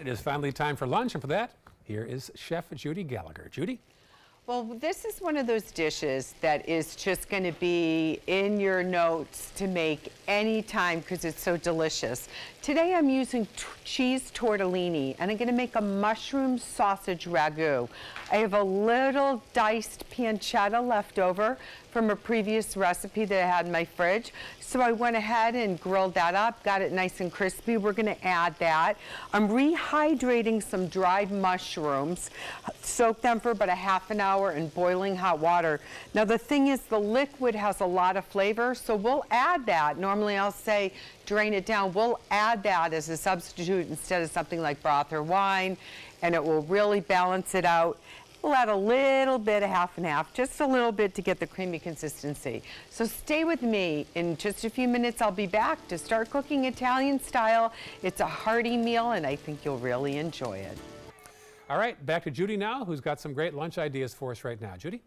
It is finally time for lunch, and for that, here is Chef Judi Gallagher. Judi? Well, this is one of those dishes that is just going to be in your notes to make any time because it's so delicious. Today I'm using cheese tortellini, and I'm going to make a mushroom sausage ragu. I have a little diced pancetta left over from a previous recipe that I had in my fridge. So I went ahead and grilled that up, got it nice and crispy. We're going to add that. I'm rehydrating some dried mushrooms, soak them for about a half an hour in boiling hot water. Now the thing is, the liquid has a lot of flavor, so we'll add that. Normally I'll say drain it down. We'll add that as a substitute instead of something like broth or wine, and it will really balance it out. We'll add a little bit, a half and half, just a little bit to get the creamy consistency. So stay with me. In just a few minutes, I'll be back to start cooking Italian style. It's a hearty meal, and I think you'll really enjoy it. All right, back to Judi now, who's got some great lunch ideas for us right now. Judi?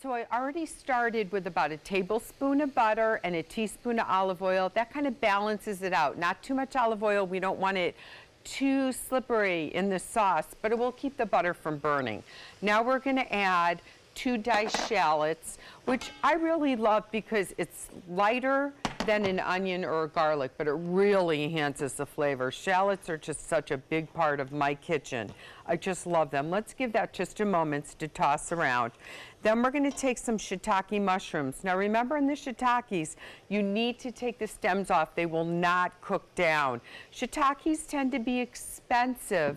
So I already started with about a tablespoon of butter and a teaspoon of olive oil. That kind of balances it out. Not too much olive oil. We don't want it too slippery in the sauce, but it will keep the butter from burning. Now we're going to add 2 diced shallots, which I really love because it's lighter than an onion or a garlic, but it really enhances the flavor. Shallots are just such a big part of my kitchen. I just love them. Let's give that just a moment to toss around. Then we're going to take some shiitake mushrooms. Now remember, in the shiitakes, you need to take the stems off. They will not cook down. Shiitakes tend to be expensive,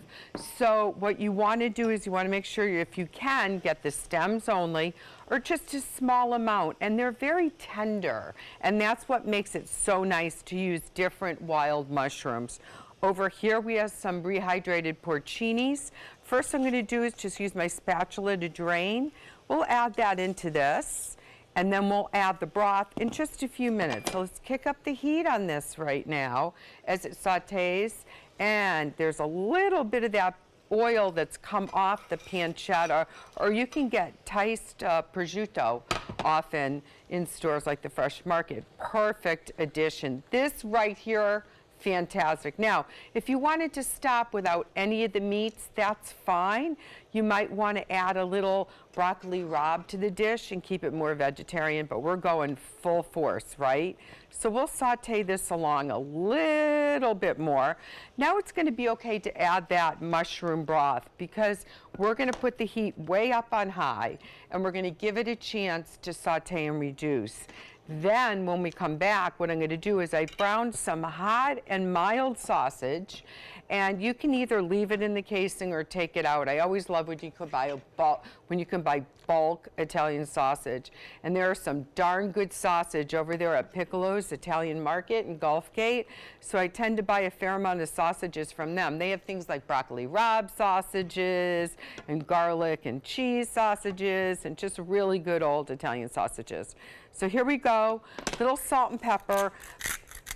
so what you want to do is you want to make sure, if you can, get the stems only, or just a small amount, and they're very tender, and that's what makes it so nice to use different wild mushrooms. Over here we have some rehydrated porcinis. First I'm going to do is just use my spatula to drain. We'll add that into this, and then we'll add the broth in just a few minutes. So let's kick up the heat on this right now as it sautés, and there's a little bit of that oil that's come off the pancetta, or you can get diced prosciutto often in stores like the Fresh Market. Perfect addition. This right here, fantastic. Now, if you wanted to stop without any of the meats, that's fine. You might want to add a little broccoli rabe to the dish and keep it more vegetarian, but we're going full force, right? So we'll saute this along a little bit more. Now it's going to be okay to add that mushroom broth because we're going to put the heat way up on high, and we're going to give it a chance to saute and reduce. Then when we come back, what I'm going to do is I browned some hot and mild sausage, and you can either leave it in the casing or take it out. I always love when you can buy bulk Italian sausage. And there are some darn good sausage over there at Piccolo's Italian Market in Gulfgate. So I tend to buy a fair amount of sausages from them. They have things like broccoli rabe sausages and garlic and cheese sausages and just really good old Italian sausages. So here we go, little salt and pepper.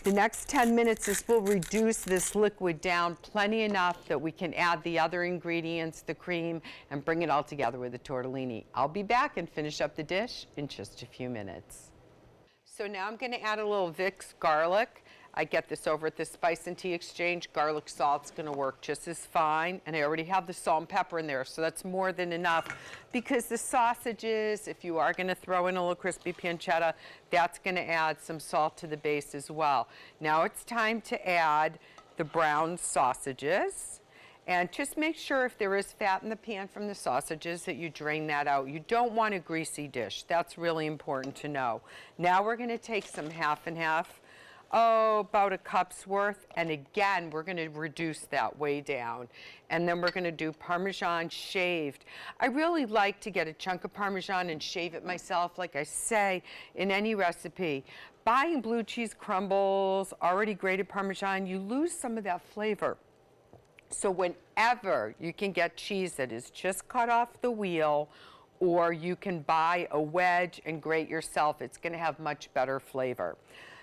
The next 10 minutes, this will reduce this liquid down plenty enough that we can add the other ingredients, the cream, and bring it all together with the tortellini. I'll be back and finish up the dish in just a few minutes. So now I'm going to add a little Vicks garlic. I get this over at the Spice and Tea Exchange. Garlic salt's going to work just as fine, and I already have the salt and pepper in there, so that's more than enough, because the sausages, if you are going to throw in a little crispy pancetta, that's going to add some salt to the base as well. Now it's time to add the brown sausages, and just make sure if there is fat in the pan from the sausages that you drain that out. You don't want a greasy dish. That's really important to know. Now we're going to take some half and half, about a cup's worth, and again we're going to reduce that way down, and then we're going to do Parmesan shaved. I really like to get a chunk of Parmesan and shave it myself, like I say in any recipe. Buying blue cheese crumbles, already grated Parmesan, you lose some of that flavor. So whenever you can get cheese that is just cut off the wheel, or you can buy a wedge and grate yourself, it's going to have much better flavor.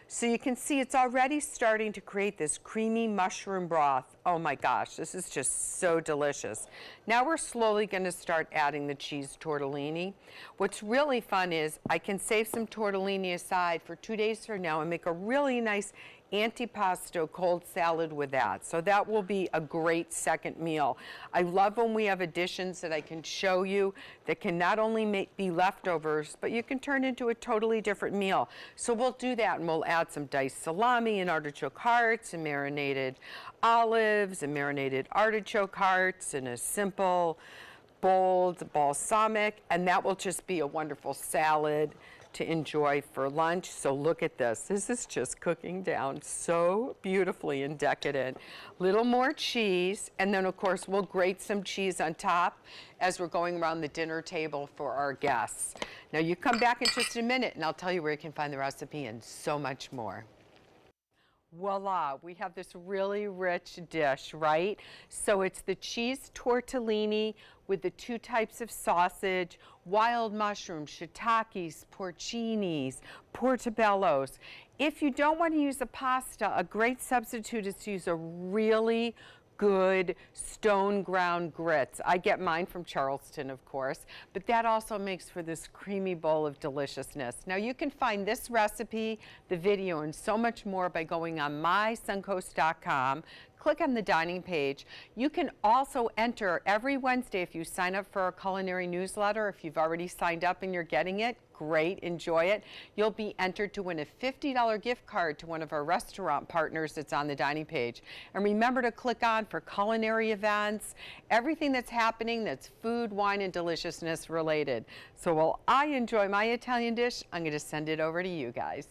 So you can see it's already starting to create this creamy mushroom broth. Oh my gosh, this is just so delicious. Now we're slowly going to start adding the cheese tortellini. What's really fun is I can save some tortellini aside for 2 days from now and make a really nice antipasto cold salad with that. So that will be a great second meal. I love when we have additions that I can show you that can not only be leftovers, but you can turn into a totally different meal. So we'll do that, and we'll add some diced salami and artichoke hearts and marinated olives and marinated artichoke hearts and a simple bold balsamic, and that will just be a wonderful salad to enjoy for lunch. So look at this. This is just cooking down so beautifully and decadent. Little more cheese, and then of course we'll grate some cheese on top as we're going around the dinner table for our guests. Now you come back in just a minute and I'll tell you where you can find the recipe and so much more. Voila, we have this really rich dish, right? So it's the cheese tortellini with the 2 types of sausage, wild mushrooms, shiitakes, porcinis, portobellos. If you don't want to use a pasta, a great substitute is to use a really good stone ground grits. I get mine from Charleston, of course, but that also makes for this creamy bowl of deliciousness. Now you can find this recipe, the video, and so much more by going on mysuncoast.com. Click on the dining page. You can also enter every Wednesday if you sign up for our culinary newsletter. If you've already signed up and you're getting it, great, enjoy it. You'll be entered to win a $50 gift card to one of our restaurant partners that's on the dining page. And remember to click on for culinary events, everything that's happening that's food, wine, and deliciousness related. So while I enjoy my Italian dish, I'm going to send it over to you guys.